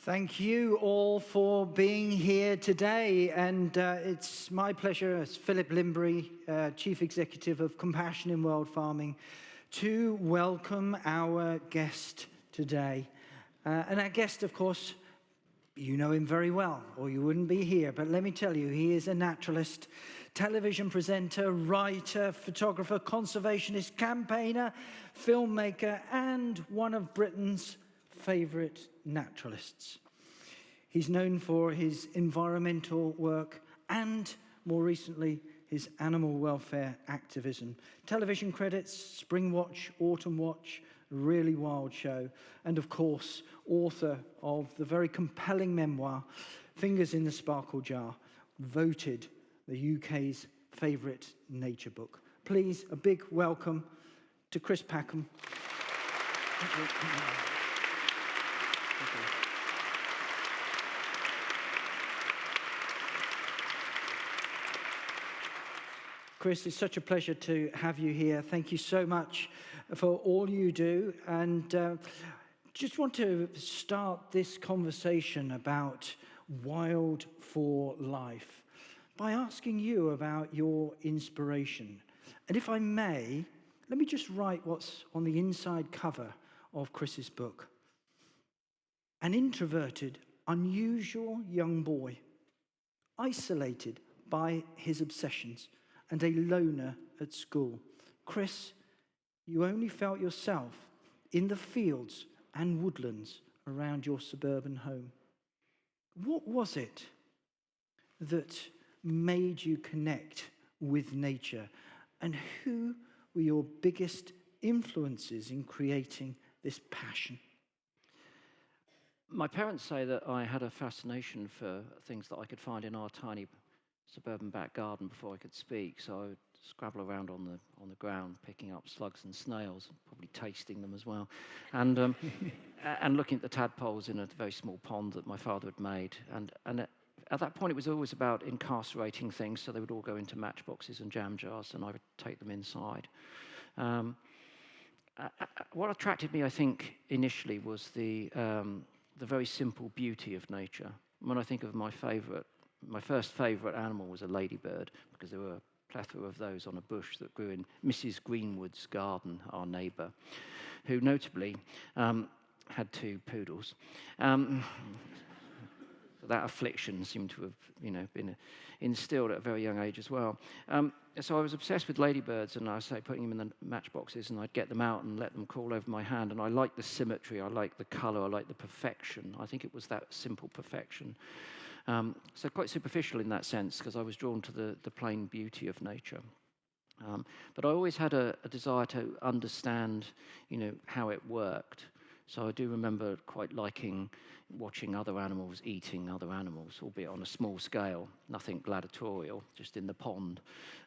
Thank you all for being here today, and it's my pleasure as Philip Lymbery, Chief Executive of Compassion in World Farming, to welcome our guest today. And our guest, of course, you know him very well, or you wouldn't be here, but let me tell you, he is a naturalist, television presenter, writer, photographer, conservationist, campaigner, filmmaker, and one of Britain's favourite naturalists. He's known for his environmental work and, more recently, his animal welfare activism. Television credits: Spring Watch, Autumn Watch, Really Wild Show, and of course, author of the very compelling memoir, Fingers in the Sparkle Jar, voted the UK's favourite nature book. Please, a big welcome to Chris Packham. Chris, it's such a pleasure to have you here. Thank you so much for all you do. And just want to start this conversation about Wild for Life by asking you about your inspiration. And if I may, let me just write what's on the inside cover of Chris's book. An introverted, unusual young boy, isolated by his obsessions, and a loner at school. Chris, you only felt yourself in the fields and woodlands around your suburban home. What was it that made you connect with nature, and who were your biggest influences in creating this passion? My parents say that I had a fascination for things that I could find in our tiny suburban back garden before I could speak, so I would scrabble around on the ground, picking up slugs and snails, probably tasting them as well, and and looking at the tadpoles in a very small pond that my father had made. And at that point, it was always about incarcerating things, so they would all go into matchboxes and jam jars, and I would take them inside. What attracted me, I think, initially was the very simple beauty of nature. When I think of my first favourite animal was a ladybird, because there were a plethora of those on a bush that grew in Mrs. Greenwood's garden, our neighbour, who notably had 2 poodles. That affliction seemed to have, been instilled at a very young age as well. So I was obsessed with ladybirds, and I was putting them in the matchboxes, and I'd get them out and let them crawl over my hand. And I liked the symmetry, I liked the colour, I liked the perfection. I think it was that simple perfection. So quite superficial in that sense, because I was drawn to the plain beauty of nature. But I always had a desire to understand, how it worked. So I do remember quite liking watching other animals eating other animals, albeit on a small scale, nothing gladiatorial, just in the pond.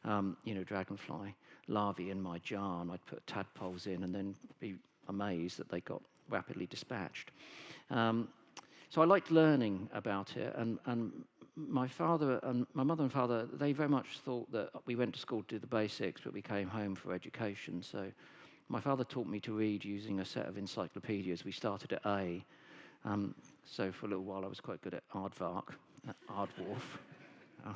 Dragonfly larvae in my jar, and I'd put tadpoles in and then be amazed that they got rapidly dispatched. So I liked learning about it, and my father and my mother and father, they very much thought that we went to school to do the basics, but we came home for education. So my father taught me to read using a set of encyclopedias. We started at A. So for a little while I was quite good at aardvark, aardwarf.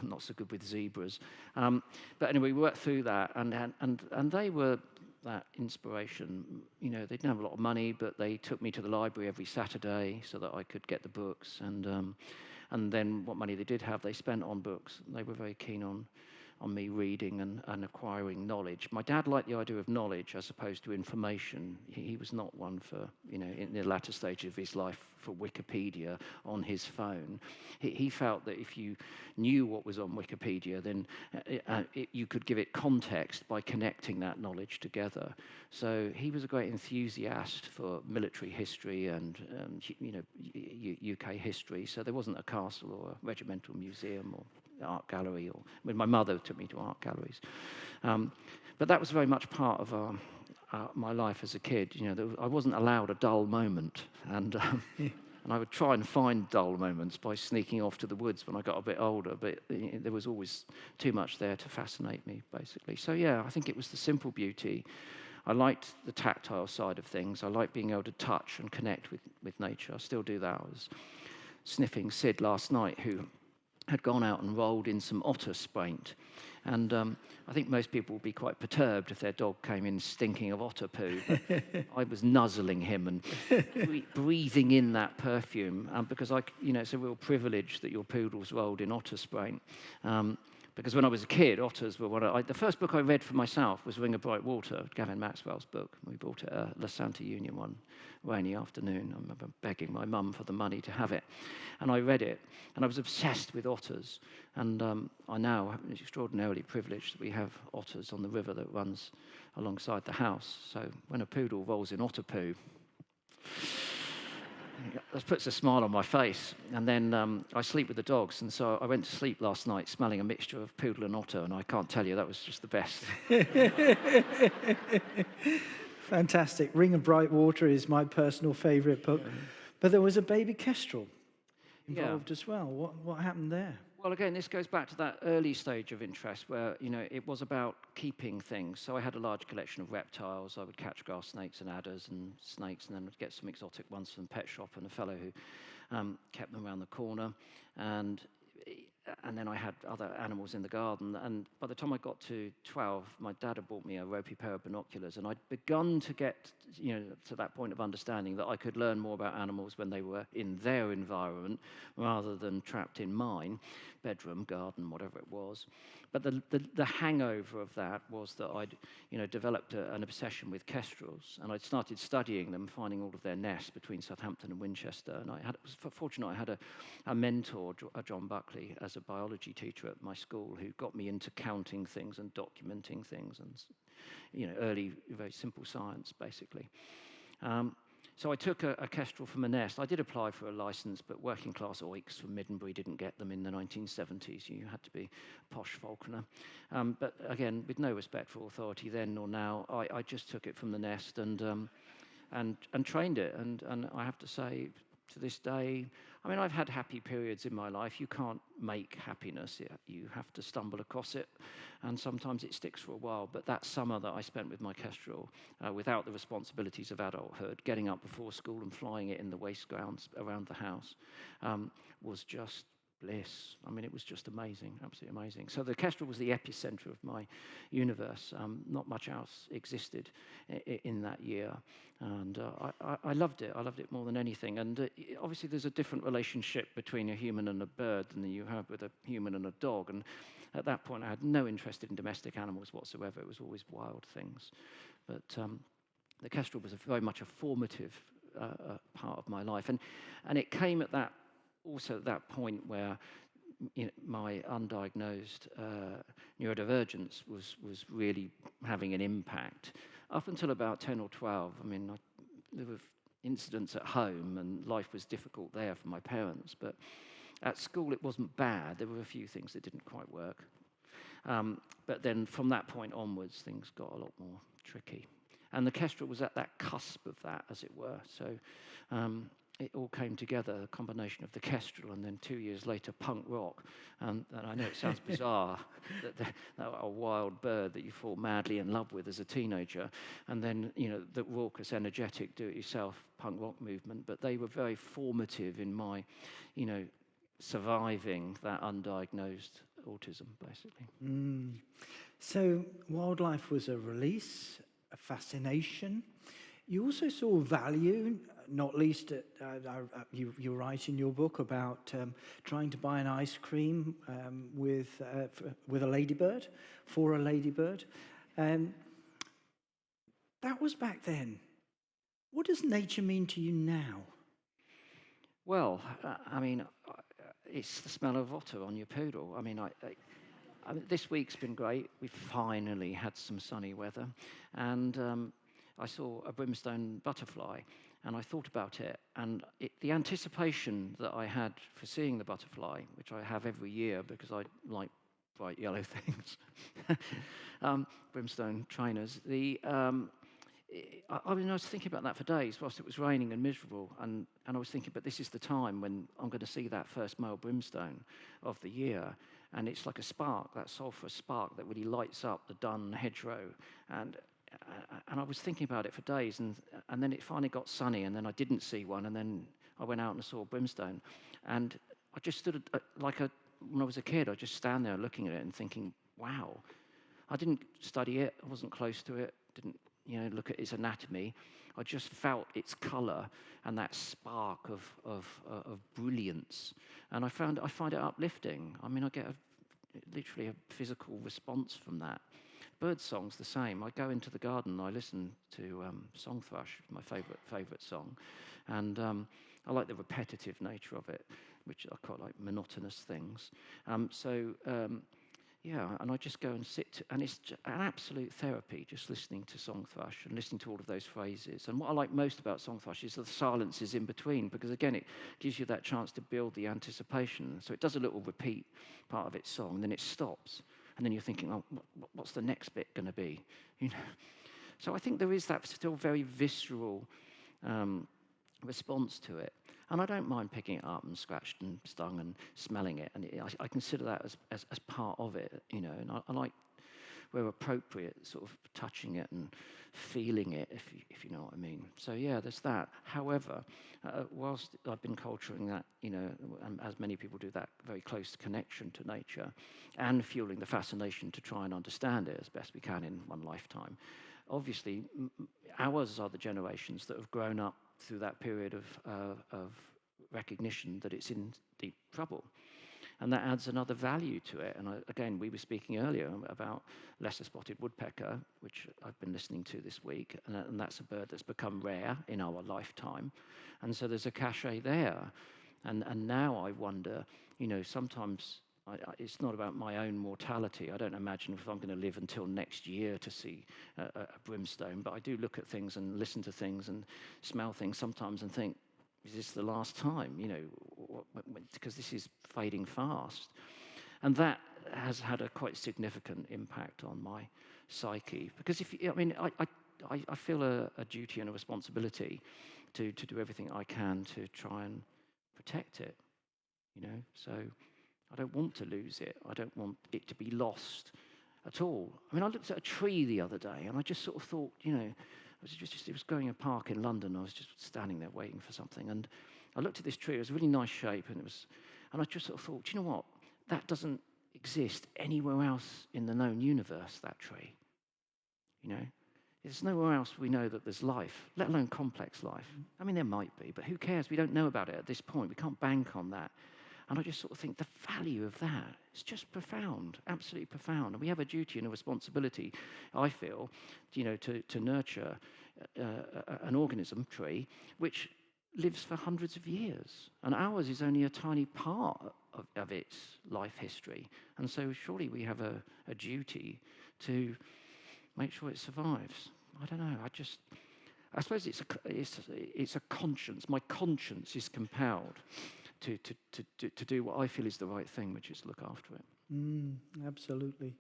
Not so good with zebras. But anyway, we worked through that, and they were that inspiration. They didn't have a lot of money, but they took me to the library every Saturday so that I could get the books. And then what money they did have, they spent on books. They were very keen on me reading and acquiring knowledge. My dad liked the idea of knowledge as opposed to information. He was not one for, in the latter stage of his life, for Wikipedia on his phone. He felt that if you knew what was on Wikipedia, then you could give it context by connecting that knowledge together. So he was a great enthusiast for military history and UK history. So there wasn't a castle or a regimental museum or art gallery, my mother took me to art galleries. But that was very much part of my life as a kid. I wasn't allowed a dull moment, and I would try and find dull moments by sneaking off to the woods when I got a bit older, but there was always too much there to fascinate me, basically. So yeah, I think it was the simple beauty. I liked the tactile side of things. I liked being able to touch and connect with nature. I still do that. I was sniffing Sid last night, who had gone out and rolled in some otter spraint. And I think most people would be quite perturbed if their dog came in stinking of otter poo. But I was nuzzling him and breathing in that perfume because it's a real privilege that your poodle's rolled in otter spraint. Because when I was a kid, otters were the first book I read for myself was Ring of Bright Water, Gavin Maxwell's book. We bought it at La Santa Union one rainy afternoon. I remember begging my mum for the money to have it. And I read it, and I was obsessed with otters. And I now am extraordinarily privileged that we have otters on the river that runs alongside the house. So when a poodle rolls in otter poo, that puts a smile on my face. And then I sleep with the dogs, and so I went to sleep last night smelling a mixture of poodle and otter, and I can't tell you, that was just the best. Fantastic. Ring of Bright Water is my personal favourite book. But there was a baby kestrel involved as well. What happened there? Well, again, this goes back to that early stage of interest where, it was about keeping things. So I had a large collection of reptiles. I would catch grass snakes and adders and snakes, and then would get some exotic ones from the pet shop and a fellow who kept them around the corner. And then I had other animals in the garden. And by the time I got to 12, my dad had bought me a ropey pair of binoculars. And I'd begun to get, to that point of understanding that I could learn more about animals when they were in their environment rather than trapped in mine, bedroom, garden, whatever it was. But the hangover of that was that I'd, developed an obsession with kestrels. And I'd started studying them, finding all of their nests between Southampton and Winchester. And I was fortunate I had a mentor, John Buckley, as a biology teacher at my school, who got me into counting things and documenting things and, early, very simple science, basically. So I took a kestrel from a nest. I did apply for a license, but working class oiks from Lymbery didn't get them in the 1970s. You had to be a posh falconer. But again, with no respect for authority then nor now, I just took it from the nest and trained it. And I have to say, to this day, I've had happy periods in my life. You can't make happiness. You have to stumble across it, and sometimes it sticks for a while. But that summer that I spent with my kestrel, without the responsibilities of adulthood, getting up before school and flying it in the waste grounds around the house, was just bliss. It was just amazing, absolutely amazing. So the kestrel was the epicenter of my universe. Not much else existed in that year. And I loved it. I loved it more than anything. And obviously there's a different relationship between a human and a bird than you have with a human and a dog. And at that point, I had no interest in domestic animals whatsoever. It was always wild things. But the kestrel was very much a formative part of my life. And it came at that point where my undiagnosed neurodivergence was really having an impact. Up until about 10 or 12, there were incidents at home and life was difficult there for my parents, but at school it wasn't bad. There were a few things that didn't quite work. But then from that point onwards, things got a lot more tricky. And the kestrel was at that cusp of that, as it were. So it all came together, a combination of the kestrel and then 2 years later punk rock. And I know it sounds bizarre that a wild bird that you fall madly in love with as a teenager, and then the raucous, energetic, do-it-yourself punk rock movement. But they were very formative in my, surviving that undiagnosed autism, basically. So wildlife was a release, a fascination. You also saw value, not least, you write in your book about trying to buy an ice cream with a ladybird, for a ladybird. That was back then. What does nature mean to you now? Well, it's the smell of otter on your poodle. This week's been great. We've finally had some sunny weather. And I saw a brimstone butterfly, and I thought about it. And the anticipation that I had for seeing the butterfly, which I have every year because I like bright yellow things, brimstone trainers, I was thinking about that for days whilst it was raining and miserable, and I was thinking, but this is the time when I'm going to see that first male brimstone of the year, and it's like a spark, that sulphurous spark that really lights up the dun hedgerow, and I was thinking about it for days, and then it finally got sunny, and then I didn't see one, and then I went out and saw brimstone, and I just stood when I was a kid, I just stand there looking at it and thinking, wow. I didn't study it. I wasn't close to it. Didn't, look at its anatomy. I just felt its colour and that spark of brilliance, and I find it uplifting. I mean, I get literally a physical response from that. Bird song's the same. I go into the garden and I listen to song thrush, my favourite song, and I like the repetitive nature of it, which I quite like monotonous things. Yeah, and I just go and sit, and it's an absolute therapy just listening to song thrush and listening to all of those phrases. And what I like most about song thrush is the silences in between, because again, it gives you that chance to build the anticipation. So it does a little repeat part of its song, and then it stops, and then you're thinking, oh, what's the next bit going to be? So I think there is that still very visceral response to it. And I don't mind picking it up and scratched and stung and smelling it. And I consider that as part of it, And I like, where appropriate, sort of touching it and feeling it, if you know what I mean. So yeah, there's that. However, whilst I've been culturing that, and as many people do, that very close connection to nature, and fueling the fascination to try and understand it as best we can in one lifetime, obviously, ours are the generations that have grown up through that period of recognition that it's in deep trouble. And that adds another value to it. And again, we were speaking earlier about lesser spotted woodpecker, which I've been listening to this week, and that's a bird that's become rare in our lifetime. And so there's a cachet there. And now I wonder, sometimes it's not about my own mortality. I don't imagine if I'm going to live until next year to see a brimstone, but I do look at things and listen to things and smell things sometimes and think, is this the last time? Because this is fading fast. And that has had a quite significant impact on my psyche. Because I feel a duty and a responsibility to do everything I can to try and protect it, So I don't want to lose it. I don't want it to be lost at all. I mean, I looked at a tree the other day, and I just sort of thought, it was going in a park in London. I was just standing there waiting for something, and I looked at this tree. It was a really nice shape, and I just sort of thought, do you know what? That doesn't exist anywhere else in the known universe, that tree. There's nowhere else we know that there's life, let alone complex life. I mean, there might be, but who cares? We don't know about it at this point. We can't bank on that. And I just sort of think the value of that is just profound, absolutely profound. And we have a duty and a responsibility, I feel, to nurture an organism, tree, which lives for hundreds of years. And ours is only a tiny part of its life history. And so surely we have a duty to make sure it survives. I don't know, I suppose it's a conscience. My conscience is compelled to do what I feel is the right thing, which is look after it. Absolutely.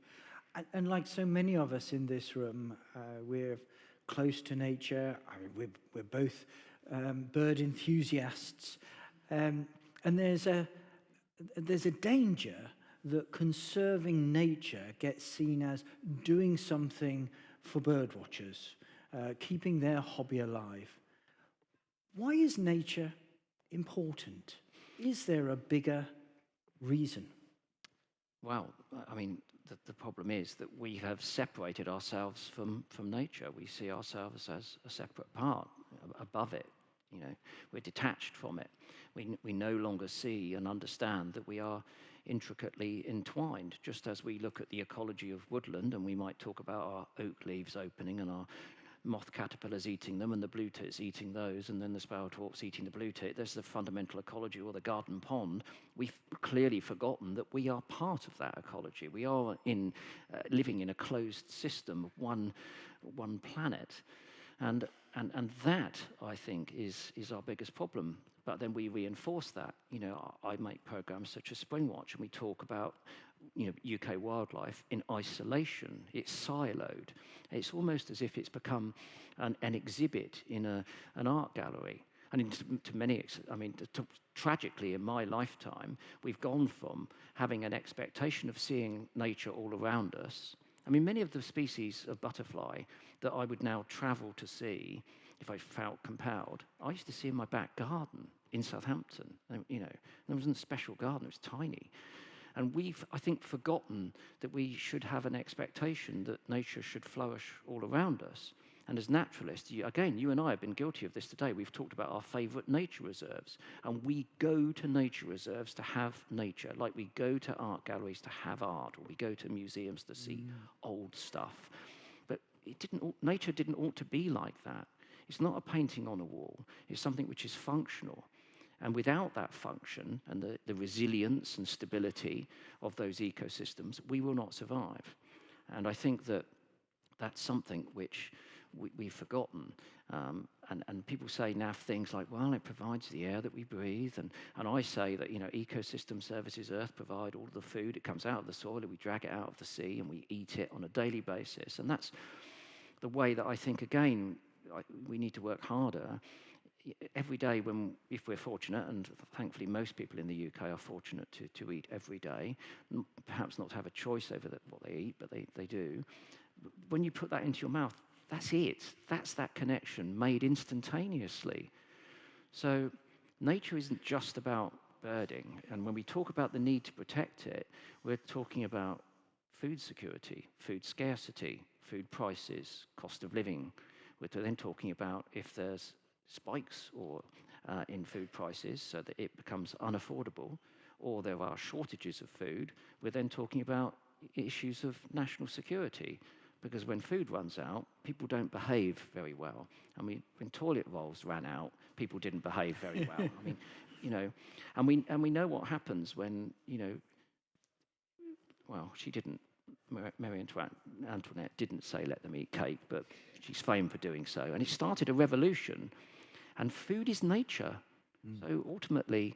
And like so many of us in this room, we're close to nature. I mean, we're both bird enthusiasts. And there's a danger that conserving nature gets seen as doing something for bird watchers, keeping their hobby alive. Why is nature important? Is there a bigger reason? Well, I mean, the problem is that we have separated ourselves from nature. We see ourselves as a separate part, above it. We're detached from it. We no longer see and understand that we are intricately entwined, just as we look at the ecology of woodland, and we might talk about our oak leaves opening and our moth caterpillars eating them and the blue tits eating those, and then the sparrowhawks eating the blue tit. There's the fundamental ecology, or the garden pond. We've clearly forgotten that we are part of that ecology. We are living in a closed system of one planet, and that, I think, is our biggest problem. But then we reinforce that. I make programs such as Springwatch, and we talk about UK wildlife in isolation. It's siloed. It's almost as if it's become an exhibit in an art gallery. And tragically, in my lifetime, we've gone from having an expectation of seeing nature all around us. I mean, many of the species of butterfly that I would now travel to see, if I felt compelled, I used to see in my back garden. in Southampton. There wasn't a special garden, it was tiny. And we've, I think, forgotten that we should have an expectation that nature should flourish all around us. And as naturalists, you and I have been guilty of this today. We've talked about our favourite nature reserves. And we go to nature reserves to have nature, like we go to art galleries to have art, or we go to museums to see old stuff. But nature didn't ought to be like that. It's not a painting on a wall. It's something which is functional. And without that function and the resilience and stability of those ecosystems, we will not survive. And I think that that's something which we've forgotten. And people say naff things like, well, it provides the air that we breathe. And I say that, ecosystem services, Earth provide all the food. It comes out of the soil, and we drag it out of the sea, and we eat it on a daily basis. And that's the way that I think, again, we need to work harder. Every day, if we're fortunate, and thankfully most people in the UK are fortunate to eat every day, perhaps not to have a choice over what they eat, but they do. When you put that into your mouth, that's it. That's that connection made instantaneously. So nature isn't just about birding. And when we talk about the need to protect it, we're talking about food security, food scarcity, food prices, cost of living. We're then talking about if there's spikes in food prices so that it becomes unaffordable, or there are shortages of food, we're then talking about issues of national security. Because when food runs out, people don't behave very well. I mean, when toilet rolls ran out, people didn't behave very well. I mean, and we know what happens when, well, she didn't. Marie Antoinette didn't say let them eat cake, but she's famed for doing so. And it started a revolution. And food is nature. So ultimately,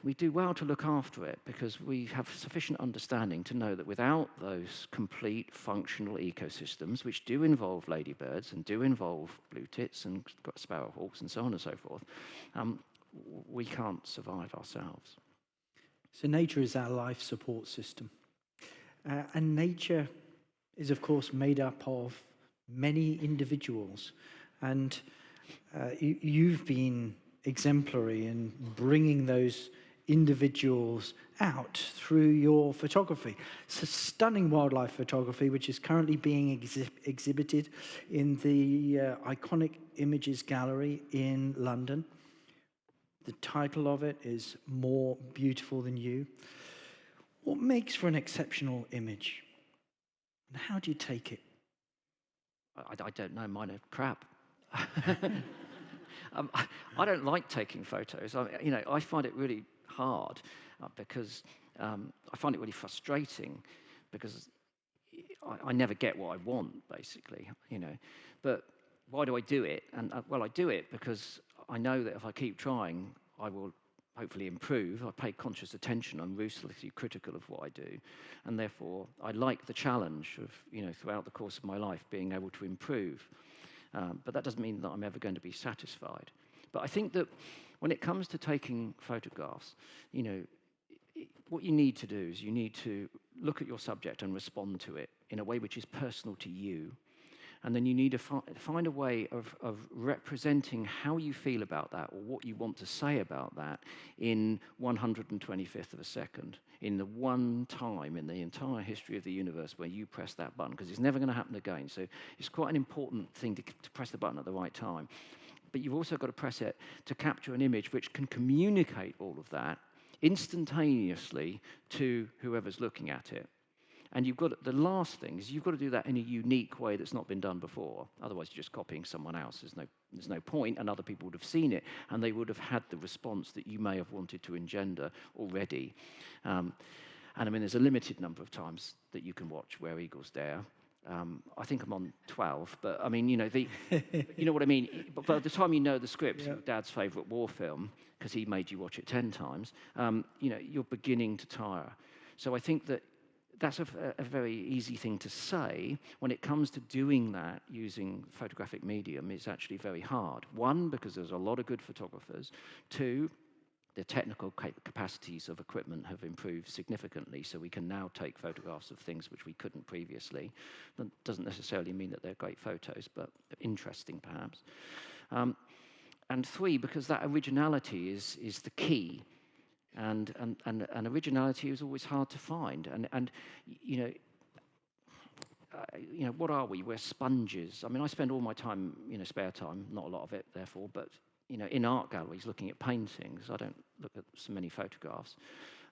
we do well to look after it because we have sufficient understanding to know that without those complete functional ecosystems, which do involve ladybirds and do involve blue tits and sparrowhawks and so on and so forth, we can't survive ourselves. So nature is our life support system. And nature is, of course, made up of many individuals. And you've been exemplary in bringing those individuals out through your photography. It's a stunning wildlife photography, which is currently being exhibited in the Iconic Images Gallery in London. The title of it is More Beautiful Than You. What makes for an exceptional image? And how do you take it? I don't know, mine are crap. I don't like taking photos. I find it really hard because I find it really frustrating because I never get what I want, basically. But why do I do it? And well, I do it because I know that if I keep trying, I will hopefully improve. I pay conscious attention. I'm ruthlessly critical of what I do, and therefore I like the challenge of throughout the course of my life being able to improve. But that doesn't mean that I'm ever going to be satisfied. But I think that when it comes to taking photographs, what you need to do is you need to look at your subject and respond to it in a way which is personal to you. And then you need to find a way of representing how you feel about that or what you want to say about that in 125th of a second, in the one time in the entire history of the universe where you press that button, because it's never going to happen again. So it's quite an important thing to press the button at the right time. But you've also got to press it to capture an image which can communicate all of that instantaneously to whoever's looking at it. And the last thing is you've got to do that in a unique way that's not been done before. Otherwise, you're just copying someone else. There's no point, and other people would have seen it, and they would have had the response that you may have wanted to engender already. And I mean, there's a limited number of times that you can watch Where Eagles Dare. I think I'm on 12, but I mean, you know what I mean. But by the time you know the script, your dad's favourite war film, because he made you watch it 10 times, you're beginning to tire. So I think that's a very easy thing to say. When it comes to doing that using photographic medium, it's actually very hard. One, because there's a lot of good photographers. Two, the technical capacities of equipment have improved significantly, so we can now take photographs of things which we couldn't previously. That doesn't necessarily mean that they're great photos, but interesting perhaps. and three, because that originality is the key. And originality is always hard to find. And you know, what are we? We're sponges. I mean, I spend all my time, spare time, not a lot of it, therefore, but in art galleries looking at paintings. I don't look at so many photographs.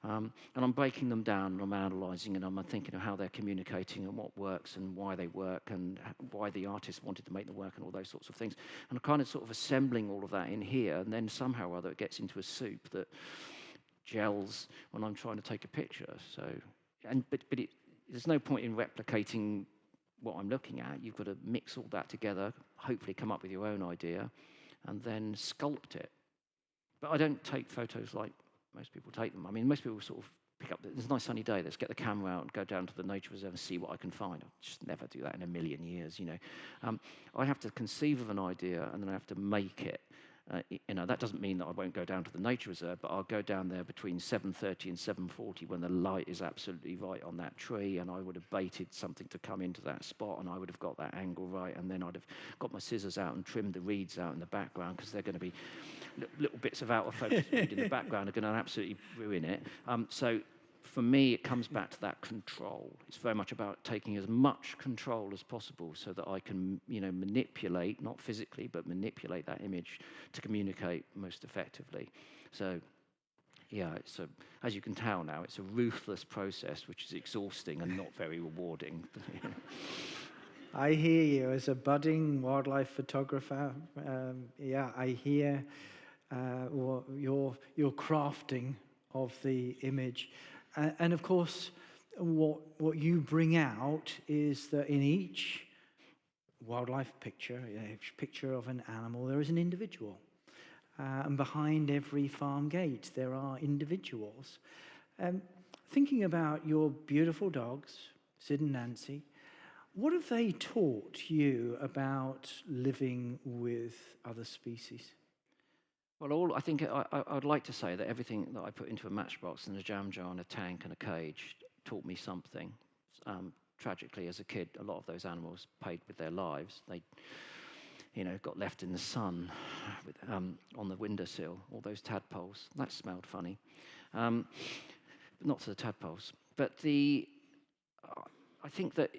And I'm breaking them down, and I'm analysing, and I'm thinking of how they're communicating and what works and why they work and why the artist wanted to make the work and all those sorts of things. And I'm kind of sort of assembling all of that in here, and then somehow or other it gets into a soup that gels when I'm trying to take a picture. So, but there's no point in replicating what I'm looking at. You've got to mix all that together, hopefully come up with your own idea, and then sculpt it. But I don't take photos like most people take them. I mean, most people sort of pick up, there's a nice sunny day, let's get the camera out and go down to the nature reserve and see what I can find. I'll just never do that in a million years, I have to conceive of an idea and then I have to make it. That doesn't mean that I won't go down to the nature reserve, but I'll go down there between 7:30 and 7:40 when the light is absolutely right on that tree, and I would have baited something to come into that spot, and I would have got that angle right, and then I'd have got my scissors out and trimmed the reeds out in the background, because they're going to be little bits of out of focus reed in the background are going to absolutely ruin it. So for me, it comes back to that control. It's very much about taking as much control as possible so that I can, manipulate, not physically, but manipulate that image to communicate most effectively. So, yeah, as you can tell now, it's a ruthless process, which is exhausting and not very rewarding. I hear you as a budding wildlife photographer. I hear your crafting of the image. And of course, what you bring out is that in each wildlife picture, each picture of an animal, there is an individual. And behind every farm gate, there are individuals. Thinking about your beautiful dogs, Sid and Nancy, what have they taught you about living with other species? Well, I think I'd like to say that everything that I put into a matchbox and a jam jar and a tank and a cage taught me something. Tragically, as a kid, a lot of those animals paid with their lives. They, got left in the sun on the windowsill, all those tadpoles. That smelled funny. Not to the tadpoles. But I think that,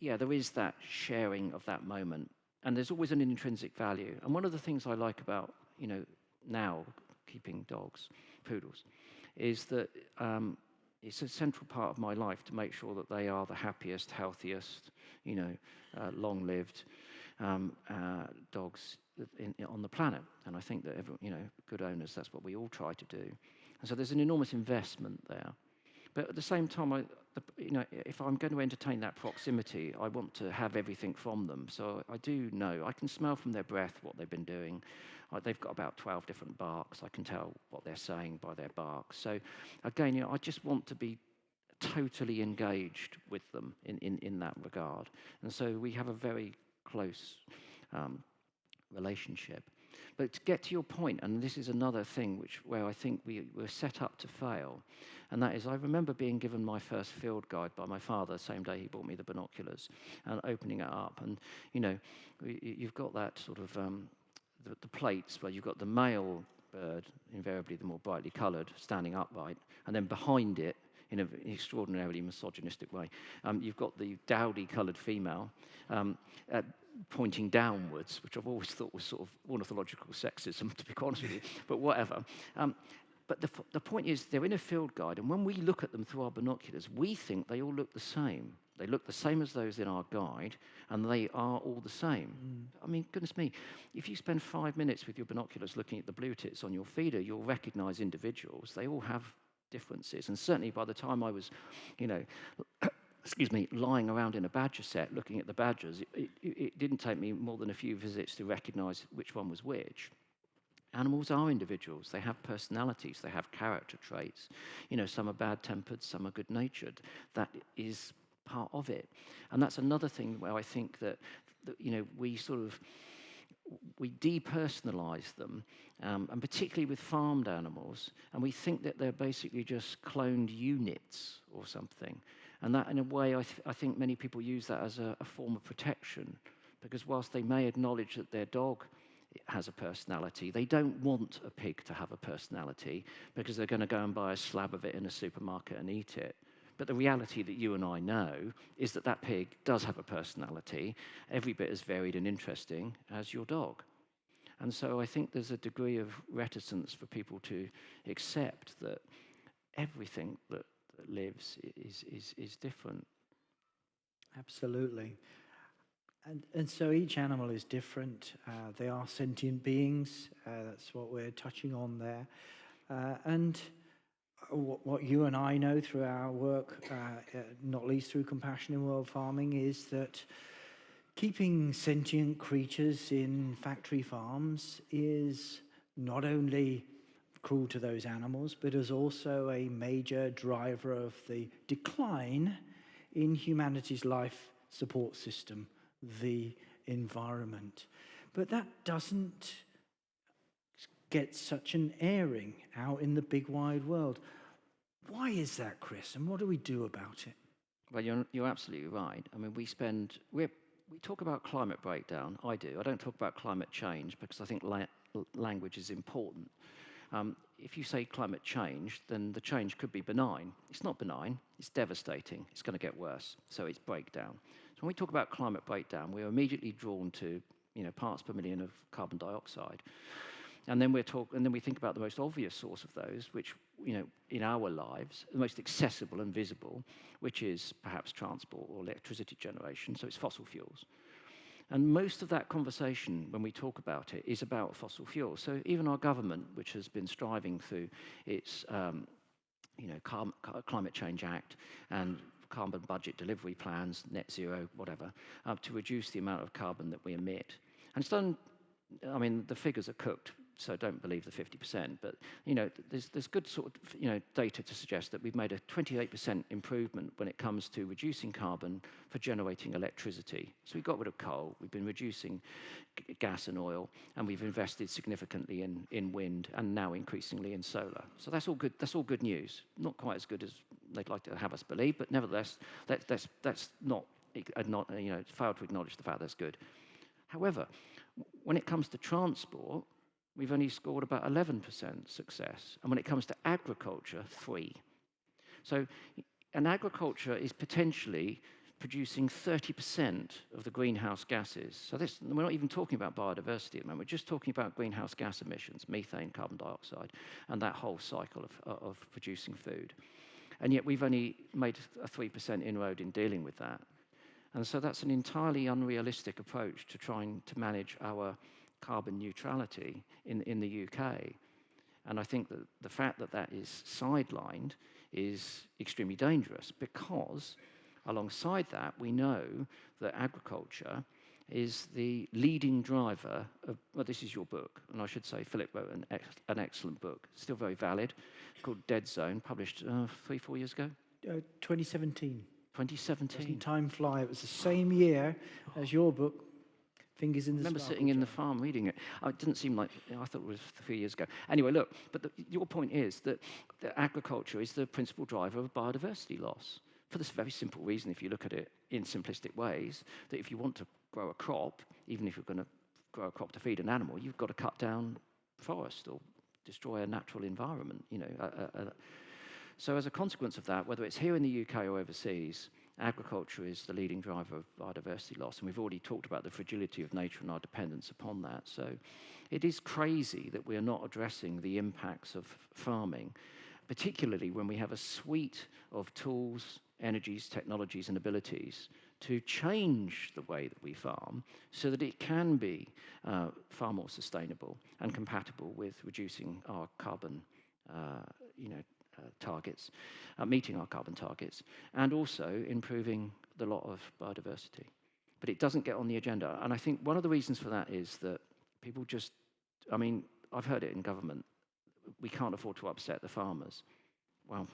there is that sharing of that moment. And there's always an intrinsic value. And one of the things I like about now keeping dogs, poodles, is that it's a central part of my life to make sure that they are the happiest, healthiest, long-lived dogs on the planet. And I think that good owners, that's what we all try to do. And so there's an enormous investment there. But at the same time, if I'm going to entertain that proximity, I want to have everything from them. So I do know, I can smell from their breath what they've been doing. They've got about 12 different barks. I can tell what they're saying by their barks. So again, I just want to be totally engaged with them in that regard. And so we have a very close relationship. But to get to your point, and this is another thing where I think we were set up to fail, and that is, I remember being given my first field guide by my father the same day he bought me the binoculars, and opening it up, and you've got that sort of the plates where you've got the male bird, invariably the more brightly coloured, standing upright, and then behind it, in an extraordinarily misogynistic way, you've got the dowdy-coloured female pointing downwards, which I've always thought was sort of ornithological sexism, to be honest with you, but whatever. But the point is, they're in a field guide, and when we look at them through our binoculars, we think they all look the same. They look the same as those in our guide, and they are all the same. I mean, goodness me, if you spend 5 minutes with your binoculars looking at the blue tits on your feeder, you'll recognize individuals. They all have differences, and certainly by the time I was, lying around in a badger set looking at the badgers, it didn't take me more than a few visits to recognize which one was which. Animals are individuals. They have personalities. They have character traits. Some are bad-tempered, some are good-natured. That is part of it. And that's another thing where I think that we depersonalize them, and particularly with farmed animals, and we think that they're basically just cloned units or something. And that, in a way, I think many people use that as a form of protection, because whilst they may acknowledge that their dog has a personality. They don't want a pig to have a personality because they're going to go and buy a slab of it in a supermarket and eat it. But the reality that you and I know is that that pig does have a personality, every bit as varied and interesting as your dog. And so I think there's a degree of reticence for people to accept that everything that lives is different. Absolutely. And so each animal is different. They are sentient beings. That's what we're touching on there. And what you and I know through our work, not least through Compassion in World Farming, is that keeping sentient creatures in factory farms is not only cruel to those animals, but is also a major driver of the decline in humanity's life support system, the environment. But that doesn't get such an airing out in the big wide world. Why is that, Chris? And what do we do about it? Well, you're absolutely right. I mean, we talk about climate breakdown. I do. I don't talk about climate change because I think language is important. If you say climate change, then the change could be benign. It's not benign. It's devastating. It's going to get worse. So it's breakdown. So when we talk about climate breakdown, we're immediately drawn to parts per million of carbon dioxide. And then we think about the most obvious source of those, which, in our lives, the most accessible and visible, which is perhaps transport or electricity generation. So it's fossil fuels. And most of that conversation, when we talk about it, is about fossil fuels. So even our government, which has been striving through its Climate Change Act and carbon budget delivery plans, net zero, whatever, to reduce the amount of carbon that we emit. And it's done, the figures are cooked, so don't believe the 50%, but there's good sort of data to suggest that we've made a 28% improvement when it comes to reducing carbon for generating electricity. So we got rid of coal, we've been reducing gas and oil, and we've invested significantly in wind and now increasingly in solar. So that's all good. That's all good news. Not quite as good as they'd like to have us believe, but nevertheless, that's not failed to acknowledge the fact that's good. However, when it comes to transport, we've only scored about 11% success. And when it comes to agriculture, 3%. So, and agriculture is potentially producing 30% of the greenhouse gases. So we're not even talking about biodiversity at the moment. We're just talking about greenhouse gas emissions, methane, carbon dioxide, and that whole cycle of producing food. And yet we've only made a 3% inroad in dealing with that. And so that's an entirely unrealistic approach to trying to manage our carbon neutrality in the UK. And I think that the fact that that is sidelined is extremely dangerous because alongside that, we know that agriculture is the leading driver of, well, this is your book, and I should say Philip wrote an excellent book, still very valid, called Dead Zone, published 3-4 years ago? 2017. 2017. Doesn't time fly? It was the same year as your book, Fingers in the I remember Sparkle sitting in the Jar. farm reading it. It didn't seem like, I thought it was 3 years ago. Anyway, look, but your point is that agriculture is the principal driver of biodiversity loss. For this very simple reason, if you look at it in simplistic ways, that if you want to grow a crop, even if you're going to grow a crop to feed an animal, you've got to cut down forest or destroy a natural environment. So as a consequence of that, whether it's here in the UK or overseas, agriculture is the leading driver of biodiversity loss. And we've already talked about the fragility of nature and our dependence upon that. So it is crazy that we are not addressing the impacts of farming, particularly when we have a suite of tools, energies, technologies, and abilities to change the way that we farm so that it can be far more sustainable and compatible with reducing our carbon targets, meeting our carbon targets, and also improving the lot of biodiversity. But it doesn't get on the agenda. And I think one of the reasons for that is that people just, I've heard it in government, we can't afford to upset the farmers. Well,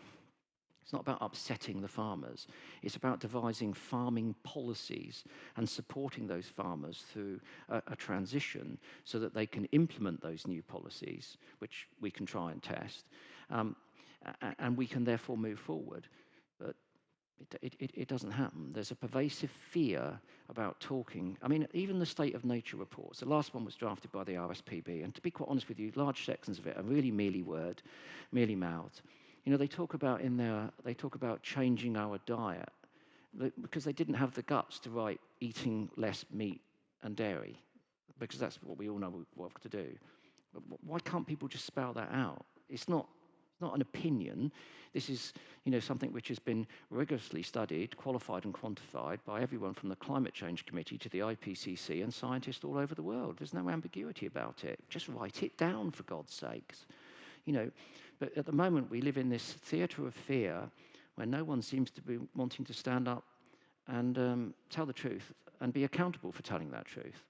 it's not about upsetting the farmers. It's about devising farming policies and supporting those farmers through a transition so that they can implement those new policies, which we can try and test, and we can therefore move forward. But It doesn't happen. There's a pervasive fear about talking. I mean, even the State of Nature reports, the last one was drafted by the RSPB, and to be quite honest with you, large sections of it are really mealy-mouthed. You know, they talk about changing our diet because they didn't have the guts to write eating less meat and dairy, because that's what we all know what to do. But why can't people just spell that out? It's not an opinion. This is, something which has been rigorously studied, qualified and quantified by everyone from the Climate Change Committee to the IPCC and scientists all over the world. There's no ambiguity about it. Just write it down, for God's sakes. But at the moment we live in this theatre of fear where no one seems to be wanting to stand up and tell the truth and be accountable for telling that truth.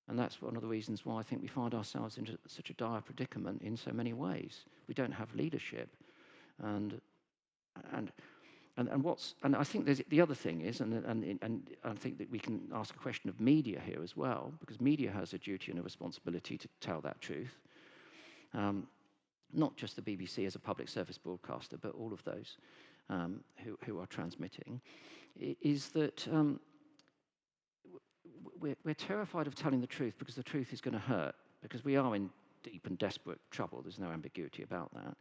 And that's one of the reasons why I think we find ourselves in such a dire predicament in so many ways. We don't have leadership, and I think there's the other thing is, and I think that we can ask a question of media here as well, because media has a duty and a responsibility to tell that truth. Not just the BBC as a public service broadcaster, but all of those who are transmitting, is that. We're terrified of telling the truth because the truth is going to hurt, because we are in deep and desperate trouble. There's no ambiguity about that.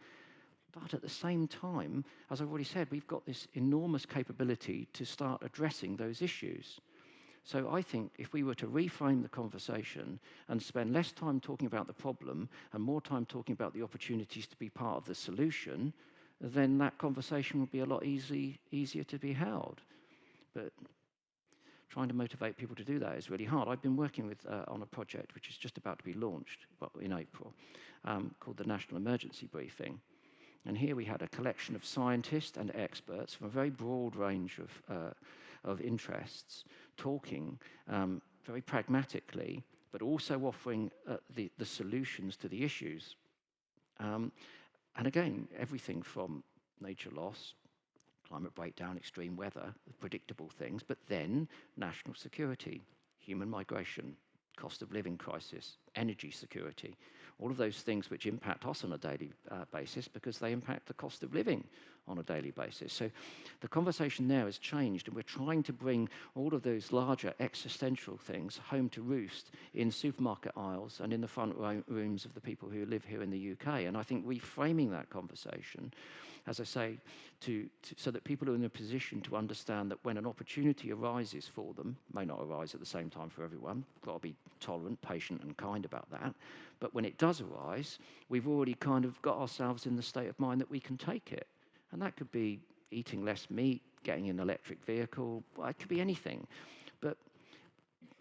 But at the same time, as I've already said, we've got this enormous capability to start addressing those issues. So I think if we were to reframe the conversation and spend less time talking about the problem and more time talking about the opportunities to be part of the solution, then that conversation would be a lot easier to be held. But trying to motivate people to do that is really hard. I've been working on a project which is just about to be launched in April, called the National Emergency Briefing. And here we had a collection of scientists and experts from a very broad range of interests talking very pragmatically, but also offering the solutions to the issues. And again, everything from nature loss, climate breakdown, extreme weather, predictable things, but then national security, human migration, cost of living crisis, energy security, all of those things which impact us on a daily basis because they impact the cost of living on a daily basis. So the conversation there has changed, and we're trying to bring all of those larger existential things home to roost in supermarket aisles and in the front rooms of the people who live here in the UK. And I think reframing that conversation, as I say, so that people are in a position to understand that when an opportunity arises for them, may not arise at the same time for everyone, got to be tolerant, patient and kind about that, but when it does arise, we've already kind of got ourselves in the state of mind that we can take it. And that could be eating less meat, getting an electric vehicle, it could be anything. But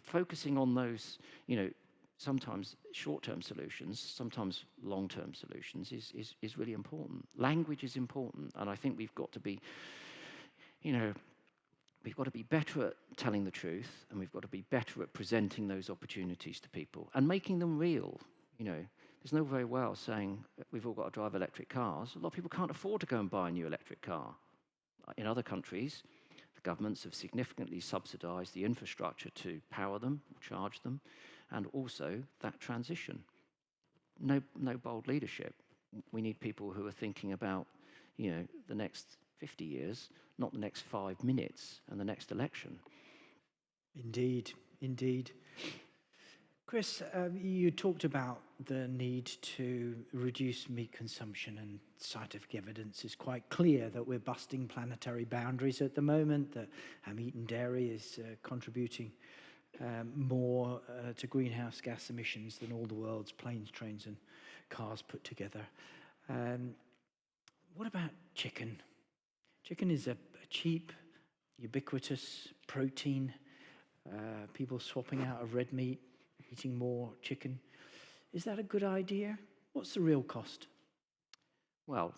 focusing on those, sometimes short-term solutions, sometimes long-term solutions is really important. Language is important, and I think we've got to be, we've got to be better at telling the truth, and we've got to be better at presenting those opportunities to people and making them real. There's no very well saying we've all got to drive electric cars. A lot of people can't afford to go and buy a new electric car. In other countries, the governments have significantly subsidized the infrastructure to power them, charge them, and also that transition. No bold leadership. We need people who are thinking about, the next 50 years, not the next 5 minutes and the next election. Indeed. Chris, you talked about the need to reduce meat consumption, and scientific evidence is quite clear that we're busting planetary boundaries at the moment, that meat and dairy is contributing more to greenhouse gas emissions than all the world's planes, trains and cars put together. What about chicken? Chicken is a cheap, ubiquitous protein. People swapping out of red meat, eating more chicken. Is that a good idea? What's the real cost? Well,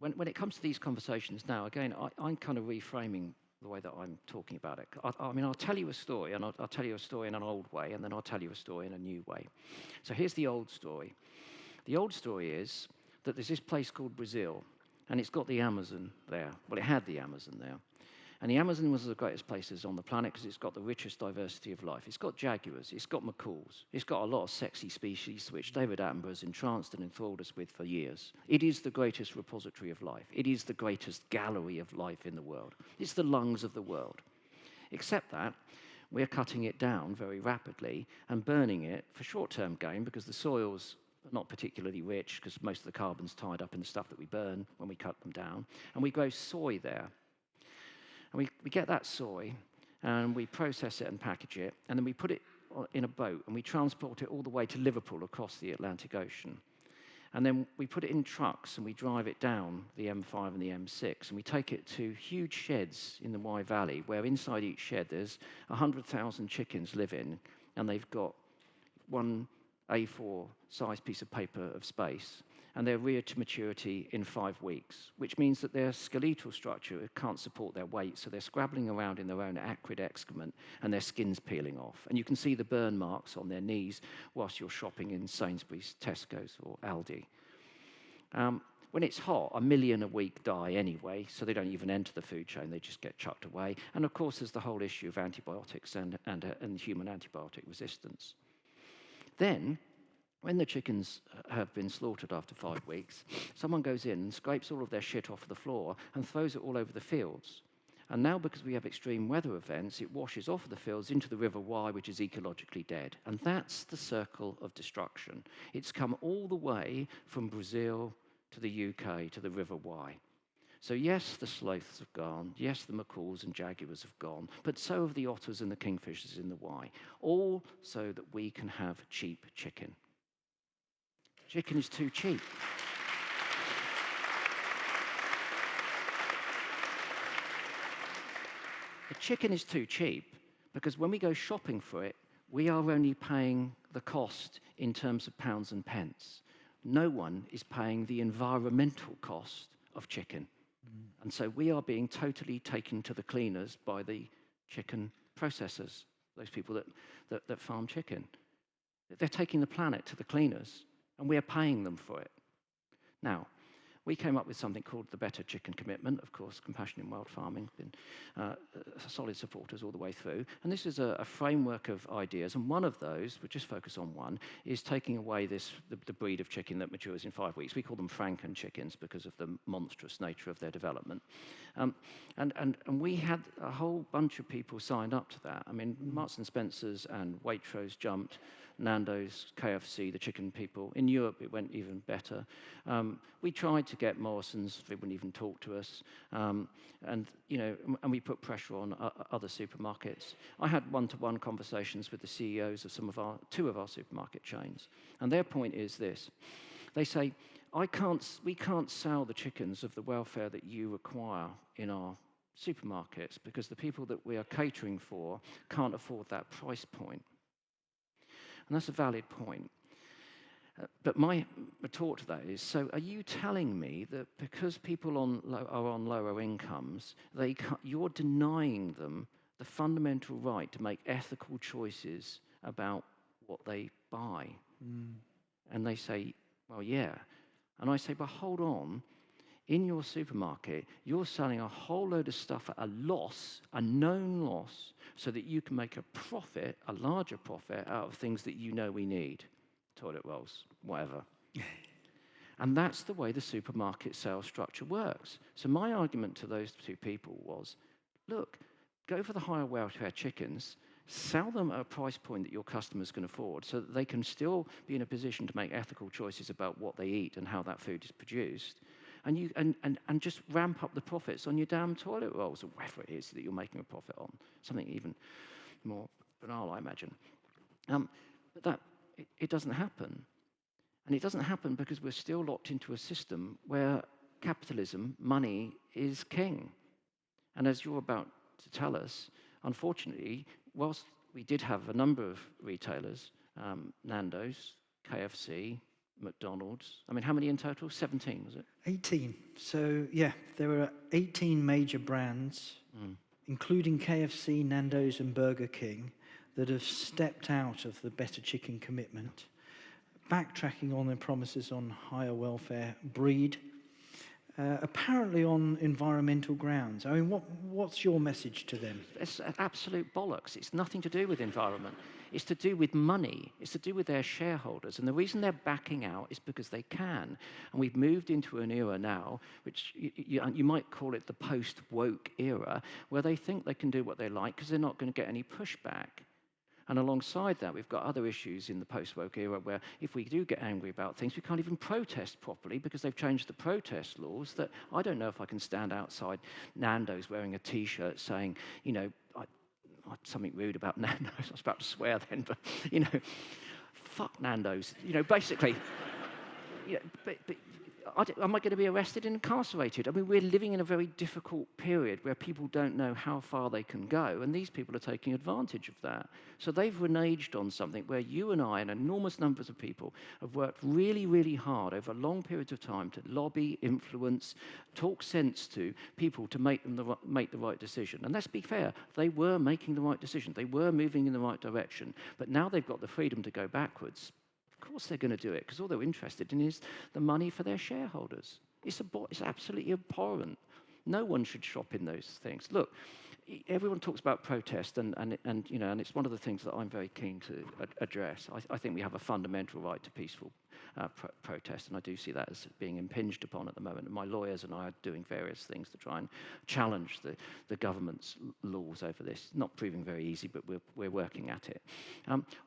when it comes to these conversations now, again, I'm kind of reframing the way that I'm talking about it. I mean, I'll tell you a story, and I'll tell you a story in an old way, and then I'll tell you a story in a new way. So here's the old story. The old story is that there's this place called Brazil, and it's got the Amazon there. Well, it had the Amazon there. And the Amazon was one of the greatest places on the planet because it's got the richest diversity of life. It's got jaguars, it's got macaws, it's got a lot of sexy species which David Attenborough has entranced and enthralled us with for years. It is the greatest repository of life. It is the greatest gallery of life in the world. It's the lungs of the world. Except that we're cutting it down very rapidly and burning it for short-term gain because the soil's not particularly rich because most of the carbon's tied up in the stuff that we burn when we cut them down. And we grow soy there. And we get that soy and we process it and package it, and then we put it in a boat and we transport it all the way to Liverpool across the Atlantic Ocean. And then we put it in trucks and we drive it down the M5 and the M6, and we take it to huge sheds in the Wye Valley where inside each shed there's 100,000 chickens live in, and they've got one A4 size piece of paper of space, and they're reared to maturity in 5 weeks, which means that their skeletal structure can't support their weight, so they're scrabbling around in their own acrid excrement, and their skin's peeling off. And you can see the burn marks on their knees whilst you're shopping in Sainsbury's, Tesco's, or Aldi. When it's hot, 1 million a week die anyway, so they don't even enter the food chain, they just get chucked away. And of course, there's the whole issue of antibiotics and human antibiotic resistance. Then, when the chickens have been slaughtered after 5 weeks, someone goes in and scrapes all of their shit off the floor and throws it all over the fields. And now, because we have extreme weather events, it washes off the fields into the River Wye, which is ecologically dead. And that's the circle of destruction. It's come all the way from Brazil to the UK to the River Wye. So yes, the sloths have gone, yes, the macaws and jaguars have gone, but so have the otters and the kingfishers in the Wye, all so that we can have cheap chicken. Chicken is too cheap. The chicken is too cheap because when we go shopping for it, we are only paying the cost in terms of pounds and pence. No one is paying the environmental cost of chicken. And so we are being totally taken to the cleaners by the chicken processors, those people that farm chicken. They're taking the planet to the cleaners, and we are paying them for it. Now, we came up with something called the Better Chicken Commitment. Of course, Compassion in Wild Farming, been solid supporters all the way through. And this is a framework of ideas, and one of those, we'll just focus on one, is taking away the breed of chicken that matures in 5 weeks. We call them Franken chickens because of the monstrous nature of their development. And we had a whole bunch of people signed up to that. I mean, Marks and Spencer's and Waitrose jumped, Nando's, KFC, the chicken people. In Europe, it went even better. We tried to get Morrison's, they wouldn't even talk to us. And we put pressure on other supermarkets. I had one-to-one conversations with the CEOs of two of our supermarket chains. And their point is this. They say, we can't sell the chickens of the welfare that you require in our supermarkets because the people that we are catering for can't afford that price point. And that's a valid point. But my retort to that is, so are you telling me that because people are on lower incomes, you're denying them the fundamental right to make ethical choices about what they buy? And they say, well, yeah. And I say, but hold on. In your supermarket, you're selling a whole load of stuff at a loss, a known loss, so that you can make a profit, a larger profit, out of things that you know we need. Toilet rolls, whatever. And that's the way the supermarket sales structure works. So my argument to those two people was, look, go for the higher welfare chickens, sell them at a price point that your customers can afford so that they can still be in a position to make ethical choices about what they eat and how that food is produced. And just ramp up the profits on your damn toilet rolls or whatever it is that you're making a profit on. Something even more banal, I imagine. But it doesn't happen. And it doesn't happen because we're still locked into a system where capitalism, money, is king. And as you're about to tell us, unfortunately, whilst we did have a number of retailers, Nando's, KFC, McDonald's. I mean, how many in total? 17, was it? 18. So, yeah, there were 18 major brands, including KFC, Nando's, and Burger King, that have stepped out of the Better Chicken Commitment, backtracking on their promises on higher welfare breed, apparently on environmental grounds. I mean, what's your message to them? It's absolute bollocks. It's nothing to do with environment. It's to do with money. It's to do with their shareholders. And the reason they're backing out is because they can. And we've moved into an era now, which you might call it the post-woke era, where they think they can do what they like because they're not going to get any pushback. And alongside that, we've got other issues in the post-woke era where if we do get angry about things, we can't even protest properly because they've changed the protest laws that I don't know if I can stand outside Nando's wearing a T-shirt saying, something rude about Nando's. I was about to swear then, but, fuck Nando's. Basically, but am I going to be arrested and incarcerated? I mean, we're living in a very difficult period where people don't know how far they can go, and these people are taking advantage of that. So they've reneged on something where you and I and enormous numbers of people have worked really, really hard over long periods of time to lobby, influence, talk sense to people to make the right decision. And let's be fair, they were making the right decision. They were moving in the right direction. But now they've got the freedom to go backwards. Of course they're going to do it, because all they're interested in is the money for their shareholders. It's absolutely abhorrent. No one should shop in those things. Look, everyone talks about protest, and it's one of the things that I'm very keen to address. I think we have a fundamental right to peaceful protest, and I do see that as being impinged upon at the moment. And my lawyers and I are doing various things to try and challenge the government's laws over this. Not proving very easy, but we're working at it.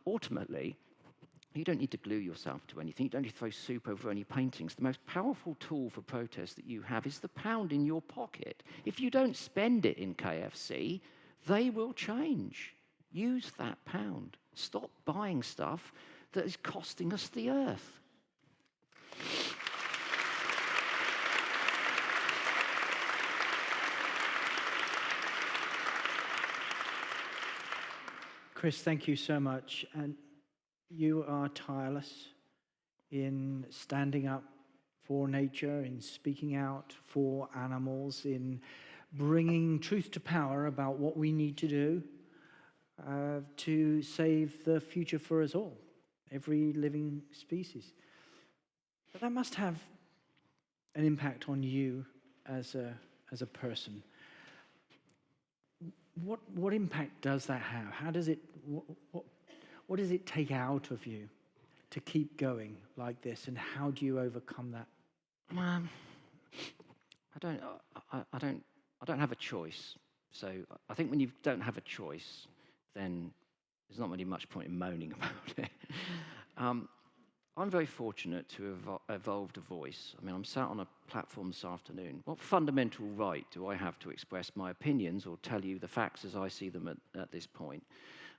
Ultimately, you don't need to glue yourself to anything. You don't need to throw soup over any paintings. The most powerful tool for protest that you have is the pound in your pocket. If you don't spend it in KFC, they will change. Use that pound. Stop buying stuff that is costing us the earth. Chris, thank you so much. And you are tireless in standing up for nature, in speaking out for animals, in bringing truth to power about what we need to do to save the future for us all, every living species. But that must have an impact on you as a person. What impact does that have? How does it? What does it take out of you to keep going like this, and how do you overcome that? I don't have a choice. So I think when you don't have a choice, then there's not really much point in moaning about it. I'm very fortunate to have evolved a voice. I mean, I'm sat on a platform this afternoon. What fundamental right do I have to express my opinions or tell you the facts as I see them at this point?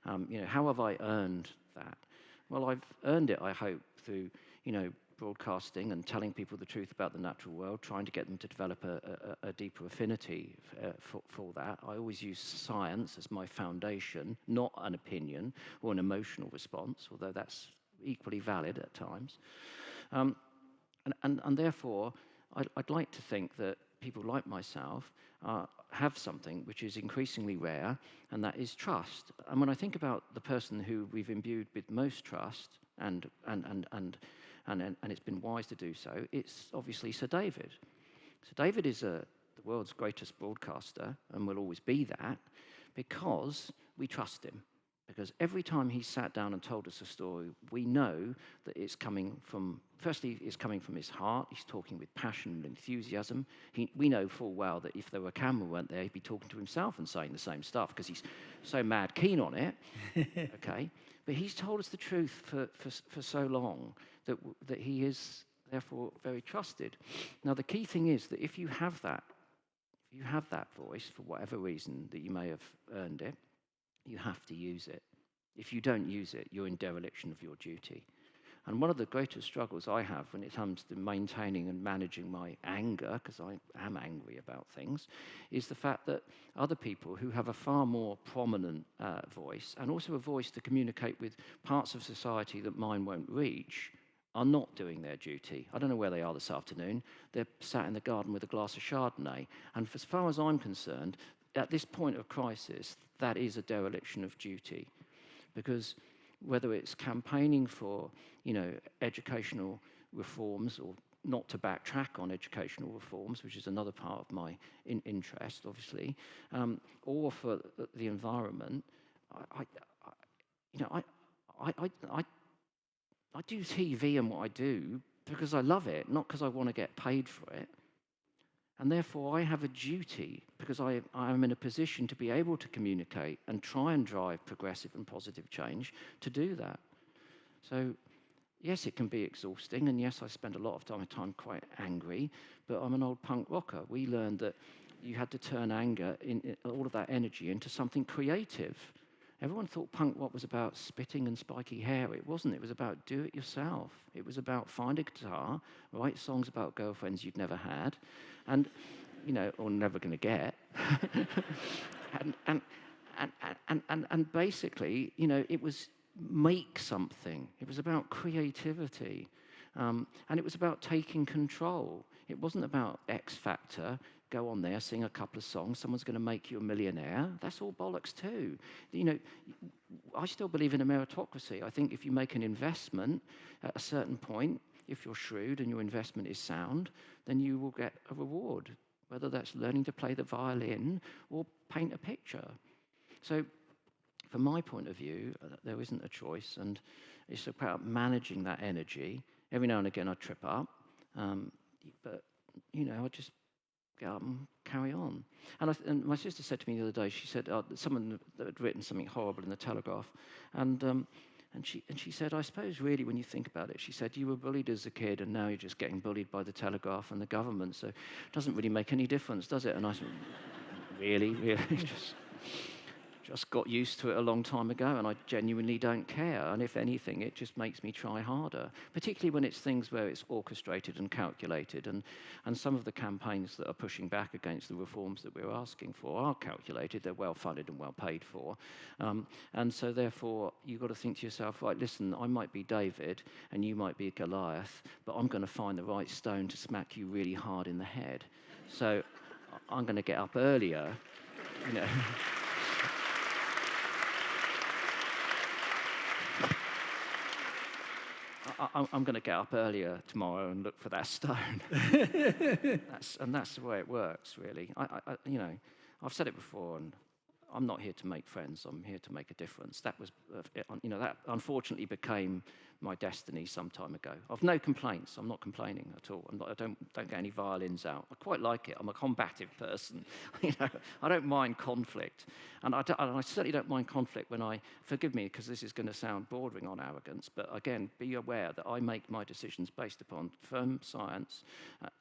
How have I earned that? Well, I've earned it, I hope, through, broadcasting and telling people the truth about the natural world, trying to get them to develop a deeper affinity for that. I always use science as my foundation, not an opinion or an emotional response, although that's equally valid at times. And therefore, I'd like to think that people like myself have something which is increasingly rare, and that is trust. And when I think about the person who we've imbued with most trust, and it's been wise to do so, it's obviously Sir David. Sir David is the world's greatest broadcaster, and will always be that, because we trust him. Because every time he sat down and told us a story, we know that it's coming from his heart. He's talking with passion and enthusiasm. We know full well that if there were a camera weren't there, he'd be talking to himself and saying the same stuff because he's so mad keen on it. Okay, but he's told us the truth for so long that he is therefore very trusted. Now the key thing is that if you have that voice for whatever reason that you may have earned it, you have to use it. If you don't use it, you're in dereliction of your duty. And one of the greatest struggles I have when it comes to maintaining and managing my anger, because I am angry about things, is the fact that other people who have a far more prominent voice, and also a voice to communicate with parts of society that mine won't reach, are not doing their duty. I don't know where they are this afternoon. They're sat in the garden with a glass of Chardonnay. And as far as I'm concerned, at this point of crisis, that is a dereliction of duty. Because whether it's campaigning for, educational reforms or not to backtrack on educational reforms, which is another part of my interest, obviously, or for the environment. I do TV and what I do because I love it, not because I want to get paid for it. And therefore, I have a duty, because I am in a position to be able to communicate and try and drive progressive and positive change, to do that. So, yes, it can be exhausting, and yes, I spend a lot of time quite angry, but I'm an old punk rocker. We learned that you had to turn anger, all of that energy, into something creative. Everyone thought punk rock was about spitting and spiky hair. It wasn't. It was about do it yourself. It was about find a guitar, write songs about girlfriends you'd never had, and, or never going to get. and basically, it was make something. It was about creativity. And it was about taking control. It wasn't about X Factor. Go on there, sing a couple of songs, someone's going to make you a millionaire. That's all bollocks too. I still believe in a meritocracy. I think if you make an investment at a certain point, if you're shrewd and your investment is sound, then you will get a reward, whether that's learning to play the violin or paint a picture. So from my point of view, there isn't a choice, and it's about managing that energy. Every now and again I trip up, but I just get up and carry on. And my sister said to me the other day, she said someone had written something horrible in the Telegraph, and she said, I suppose really when you think about it, she said, you were bullied as a kid and now you're just getting bullied by the Telegraph and the government, so it doesn't really make any difference, does it? And I said, really? Just got used to it a long time ago, and I genuinely don't care. And if anything, it just makes me try harder, particularly when it's things where it's orchestrated and calculated. And some of the campaigns that are pushing back against the reforms that we're asking for are calculated. They're well funded and well paid for. And so therefore, you've got to think to yourself, right, listen, I might be David and you might be Goliath, but I'm going to find the right stone to smack you really hard in the head. So I'm going to get up earlier, I'm going to get up earlier tomorrow and look for that stone. That's the way it works, really. I've said it before, and I'm not here to make friends. I'm here to make a difference. That was, that unfortunately became my destiny some time ago. I've no complaints. I'm not complaining at all. I don't get any violins out. I quite like it. I'm a combative person. I don't mind conflict, and I certainly don't mind conflict when forgive me because this is going to sound bordering on arrogance, but again, be aware that I make my decisions based upon firm science.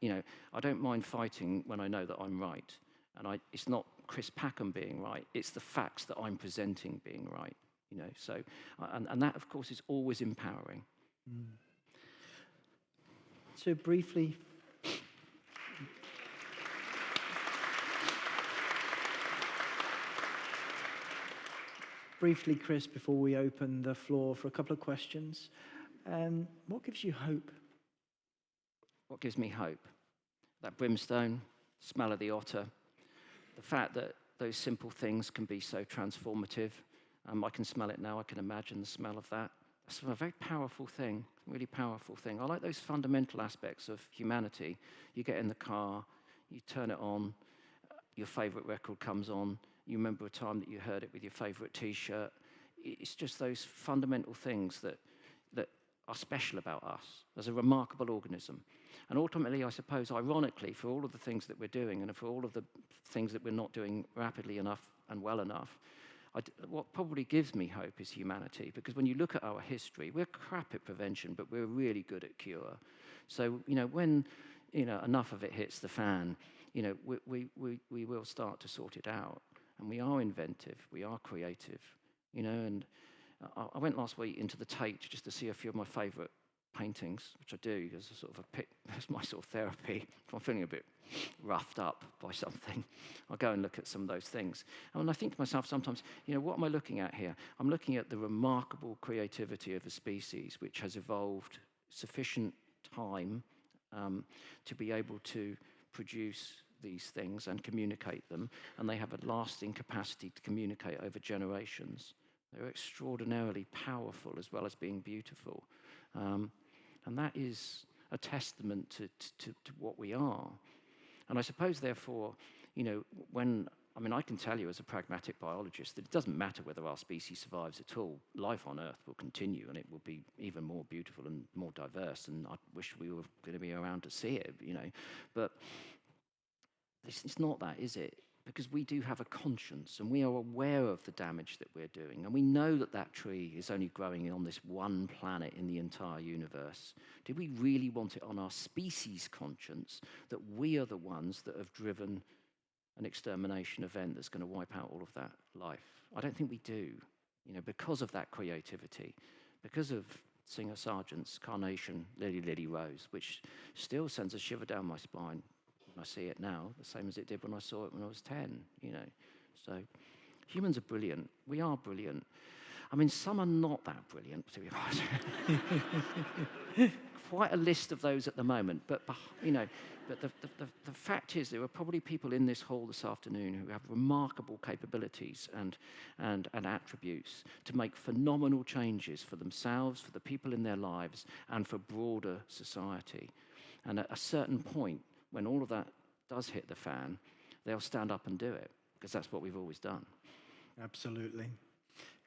I don't mind fighting when I know that I'm right, and it's not Chris Packham being right. It's the facts that I'm presenting being right. So, and that, of course, is always empowering. So briefly, Chris, before we open the floor for a couple of questions, what gives you hope? What gives me hope? That brimstone, smell of the otter, the fact that those simple things can be so transformative. I can smell it now. I can imagine the smell of that. It's a very powerful thing, really powerful thing. I like those fundamental aspects of humanity. You get in the car, you turn it on, your favorite record comes on, you remember a time that you heard it with your favorite T-shirt. It's just those fundamental things that are special about us as a remarkable organism. And ultimately, I suppose, ironically, for all of the things that we're doing and for all of the things that we're not doing rapidly enough and well enough, what probably gives me hope is humanity, because when you look at our history, we're crap at prevention, but we're really good at cure. So, when enough of it hits the fan, we will start to sort it out, and we are inventive, we are creative, and I went last week into the Tate just to see a few of my favourite paintings, which I do as a sort of that's my sort of therapy. If I'm feeling a bit roughed up by something, I'll go and look at some of those things. And when I think to myself sometimes, what am I looking at here? I'm looking at the remarkable creativity of a species which has evolved sufficient time to be able to produce these things and communicate them, and they have a lasting capacity to communicate over generations. They're extraordinarily powerful as well as being beautiful. And that is a testament to what we are. And I suppose, therefore, I can tell you as a pragmatic biologist that it doesn't matter whether our species survives at all. Life on Earth will continue, and it will be even more beautiful and more diverse, and I wish we were going to be around to see it, But it's not that, is it? Because we do have a conscience, and we are aware of the damage that we're doing, and we know that that tree is only growing on this one planet in the entire universe. Do we really want it on our species' conscience that we are the ones that have driven an extermination event that's going to wipe out all of that life? I don't think we do, because of that creativity, because of Singer Sargent's Carnation, Lily, Lily, Rose, which still sends a shiver down my spine when I see it now, the same as it did when I saw it when I was 10, So humans are brilliant. We are brilliant. I mean, some are not that brilliant, to be honest. Quite a list of those at the moment, but the fact is there are probably people in this hall this afternoon who have remarkable capabilities and attributes to make phenomenal changes for themselves, for the people in their lives, and for broader society. And at a certain point, when all of that does hit the fan, they'll stand up and do it, because that's what we've always done. Absolutely.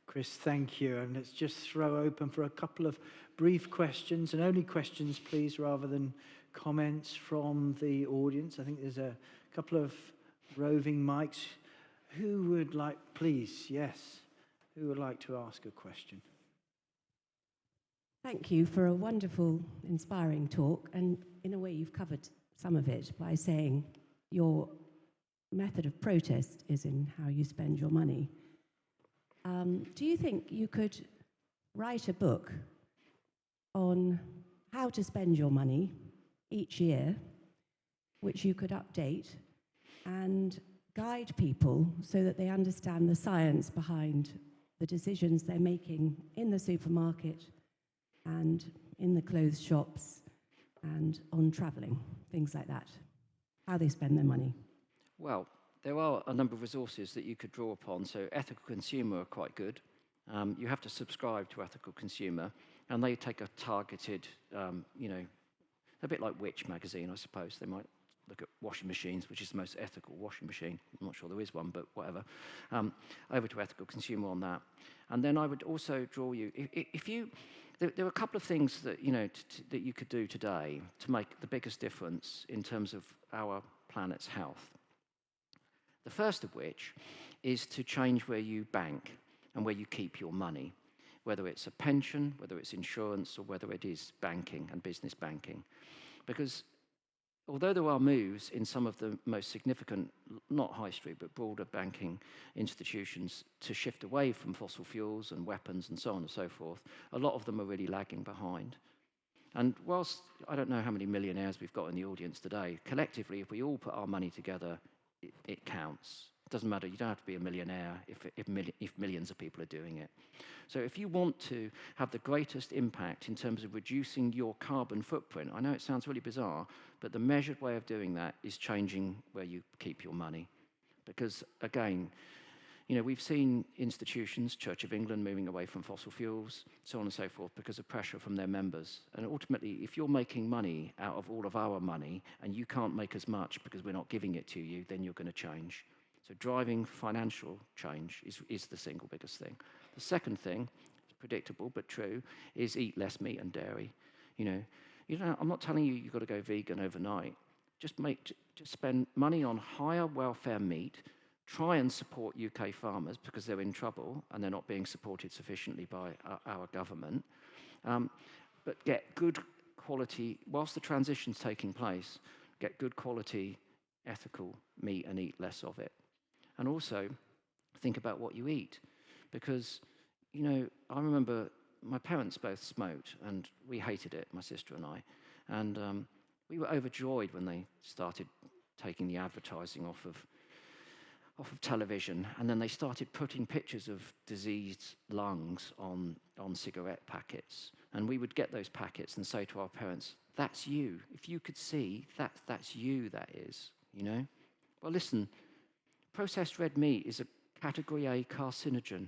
Chris, thank you. And let's just throw open for a couple of brief questions, and only questions, please, rather than comments from the audience. I think there's a couple of roving mics. Who would like, please, yes, who would like to ask a question? Thank you for a wonderful, inspiring talk. And in a way, you've covered some of it by saying your method of protest is in how you spend your money. Do you think you could write a book on how to spend your money each year, which you could update and guide people so that they understand the science behind the decisions they're making in the supermarket and in the clothes shops and on travelling, things like that, how they spend their money? Well, there are a number of resources that you could draw upon. So Ethical Consumer are quite good. You have to subscribe to Ethical Consumer, and they take a targeted, a bit like Which magazine, I suppose. They might look at washing machines, which is the most ethical washing machine. I'm not sure there is one, but whatever. Over to Ethical Consumer on that. And then I would also draw you, there are a couple of things that, that you could do today to make the biggest difference in terms of our planet's health. The first of which is to change where you bank and where you keep your money, whether it's a pension, whether it's insurance, or whether it is banking and business banking. Because although there are moves in some of the most significant, not high street, but broader banking institutions to shift away from fossil fuels and weapons and so on and so forth, a lot of them are really lagging behind. And whilst I don't know how many millionaires we've got in the audience today, collectively, if we all put our money together, it counts. It doesn't matter, you don't have to be a millionaire if millions of people are doing it. So if you want to have the greatest impact in terms of reducing your carbon footprint, I know it sounds really bizarre, but the measured way of doing that is changing where you keep your money. Because again, we've seen institutions, Church of England, moving away from fossil fuels, so on and so forth, because of pressure from their members. And ultimately, if you're making money out of all of our money and you can't make as much because we're not giving it to you, then you're going to change. So driving financial change is the single biggest thing. The second thing, it's predictable but true, is eat less meat and dairy. I'm not telling you you've got to go vegan overnight. Just spend money on higher welfare meat. Try and support UK farmers because they're in trouble and they're not being supported sufficiently by our government. But get good quality, whilst the transition's taking place, get good quality, ethical meat and eat less of it. And also, think about what you eat. Because, I remember my parents both smoked and we hated it, my sister and I. And we were overjoyed when they started taking the advertising off of television, and then they started putting pictures of diseased lungs on cigarette packets. And we would get those packets and say to our parents, that's you. If you could see, that's you, that is, Well, listen, processed red meat is a category A carcinogen,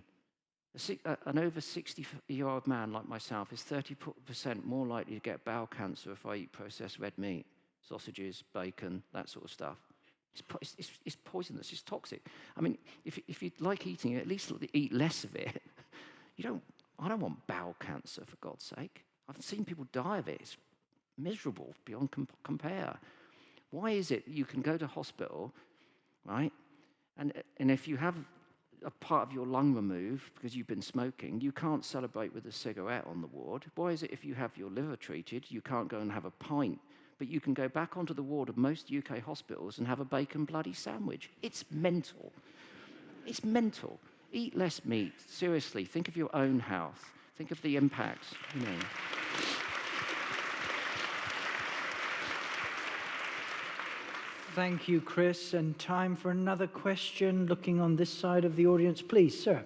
An over 60-year-old man like myself is 30% more likely to get bowel cancer if I eat processed red meat, sausages, bacon, that sort of stuff. It's poisonous, it's toxic. I mean, if you like eating it, at least eat less of it. I don't want bowel cancer, for God's sake. I've seen people die of it. It's miserable beyond compare. Why is it you can go to hospital, right? And if you have a part of your lung removed because you've been smoking, you can't celebrate with a cigarette on the ward. Why is it if you have your liver treated, you can't go and have a pint, but you can go back onto the ward of most UK hospitals and have a bacon bloody sandwich? It's mental. It's mental. Eat less meat. Seriously, think of your own health. Think of the impacts, Thank you, Chris. And time for another question. Looking on this side of the audience, please, sir.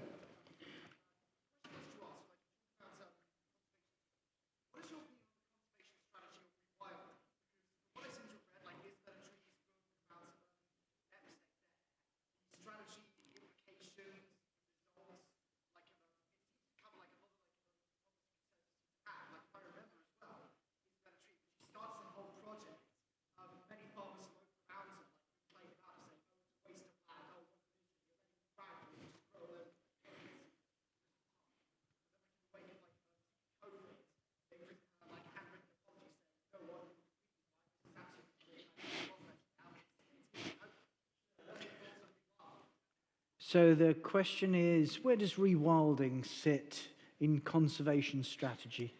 So the question is, where does rewilding sit in conservation strategy?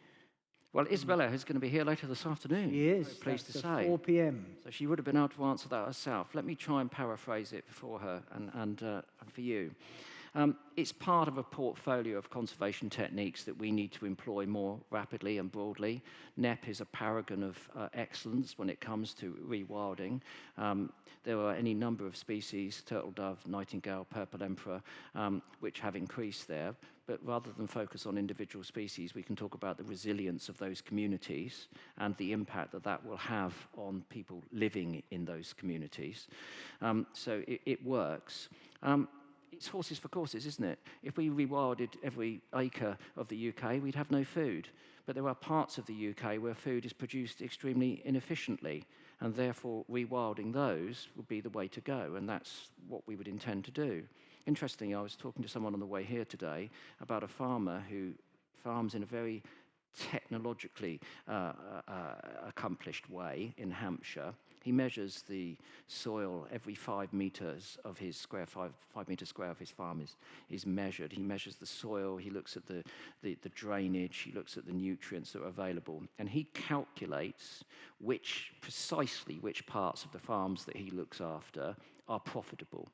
Well, Isabella is going to be here later this afternoon. She is. Very pleased to That's say. at 4 p.m. So she would have been able to answer that herself. Let me try and paraphrase it for her and for you. It's part of a portfolio of conservation techniques that we need to employ more rapidly and broadly. NEP is a paragon of excellence when it comes to rewilding. There are any number of species, turtle dove, nightingale, purple emperor, which have increased there. But rather than focus on individual species, we can talk about the resilience of those communities and the impact that that will have on people living in those communities. So it works. It's horses for courses, isn't it? If we rewilded every acre of the UK, we'd have no food. But there are parts of the UK where food is produced extremely inefficiently, and therefore rewilding those would be the way to go, and that's what we would intend to do. Interestingly, I was talking to someone on the way here today about a farmer who farms in a very technologically accomplished way in Hampshire. He measures the soil every 5 meters of his square, 5 meter square of his farm is measured. He measures the soil, he looks at the drainage, he looks at the nutrients that are available, and he calculates precisely which parts of the farms that he looks after are profitable.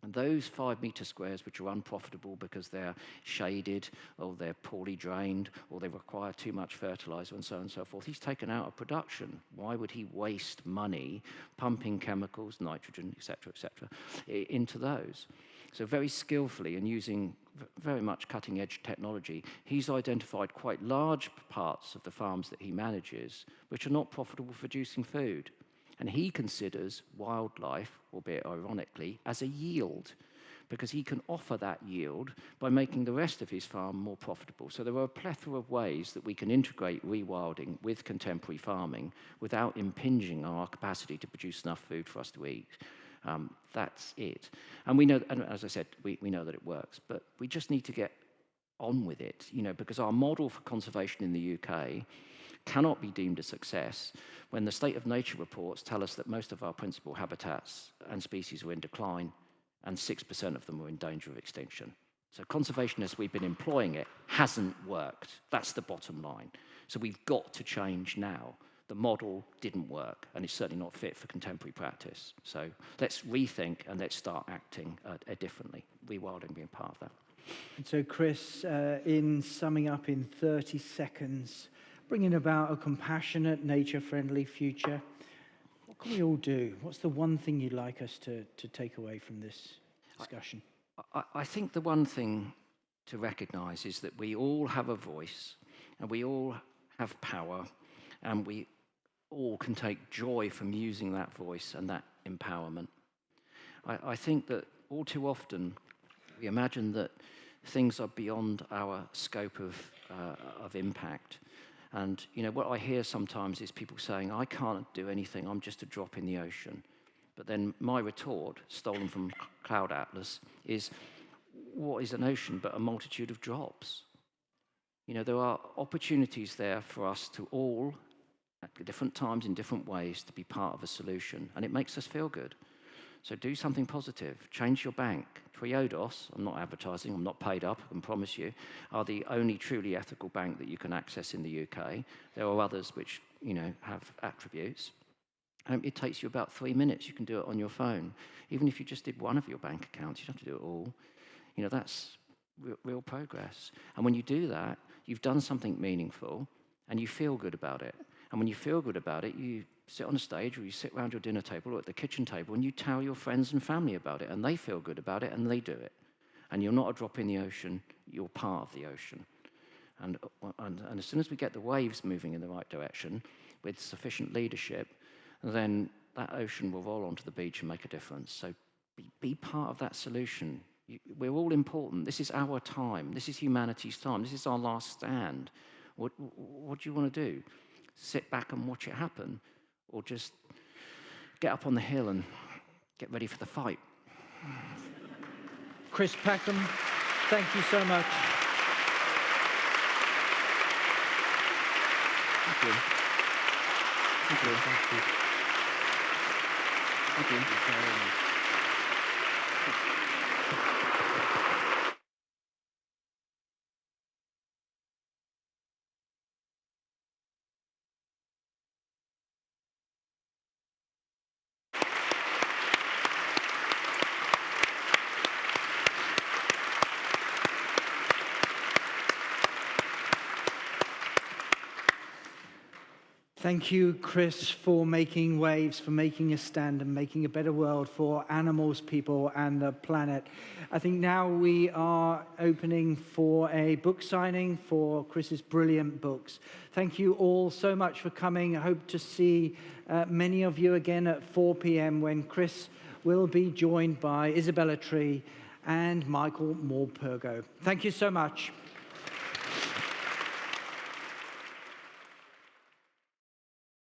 And those 5 meter squares which are unprofitable because they're shaded or they're poorly drained or they require too much fertilizer and so on and so forth, he's taken out of production. Why would he waste money pumping chemicals, nitrogen, et cetera, into those? So very skillfully and using very much cutting edge technology, he's identified quite large parts of the farms that he manages which are not profitable for producing food. And he considers wildlife, albeit ironically, as a yield, because he can offer that yield by making the rest of his farm more profitable. So there are a plethora of ways that we can integrate rewilding with contemporary farming without impinging on our capacity to produce enough food for us to eat. That's it. And we know, and as I said, we know that it works, but we just need to get on with it, because our model for conservation in the UK cannot be deemed a success when the state of nature reports tell us that most of our principal habitats and species are in decline and 6% of them are in danger of extinction. So conservation as we've been employing it hasn't worked. That's the bottom line. So we've got to change now. The model didn't work, and it's certainly not fit for contemporary practice. So let's rethink and let's start acting differently, rewilding being part of that. And so, Chris, in summing up in 30 seconds, bringing about a compassionate, nature-friendly future, what can we all do? What's the one thing you'd like us to take away from this discussion? I think the one thing to recognise is that we all have a voice, and we all have power, and we all can take joy from using that voice and that empowerment. I think that all too often we imagine that things are beyond our scope of impact. And what I hear sometimes is people saying, I can't do anything, I'm just a drop in the ocean. But then my retort, stolen from Cloud Atlas, is what is an ocean but a multitude of drops? There are opportunities there for us to all, at different times in different ways, to be part of a solution. And it makes us feel good. So do something positive. Change your bank. Triodos, I'm not advertising, I'm not paid up, I can promise you, are the only truly ethical bank that you can access in the UK. There are others which, have attributes. It takes you about 3 minutes. You can do it on your phone. Even if you just did one of your bank accounts, you don't have to do it all. That's real progress. And when you do that, you've done something meaningful and you feel good about it. And when you feel good about it, you sit on a stage or you sit around your dinner table or at the kitchen table and you tell your friends and family about it, and they feel good about it and they do it. And you're not a drop in the ocean, you're part of the ocean. And as soon as we get the waves moving in the right direction with sufficient leadership, then that ocean will roll onto the beach and make a difference. So be part of that solution. We're all important. This is our time. This is humanity's time. This is our last stand. What do you want to do? Sit back and watch it happen? Or just get up on the hill and get ready for the fight? Chris Packham, thank you so much. Thank you. Thank you. Thank you. Thank you. Thank you, Chris, for making waves, for making a stand and making a better world for animals, people, and the planet. I think now we are opening for a book signing for Chris's brilliant books. Thank you all so much for coming. I hope to see many of you again at 4 p.m. when Chris will be joined by Isabella Tree and Michael Morpurgo. Thank you so much.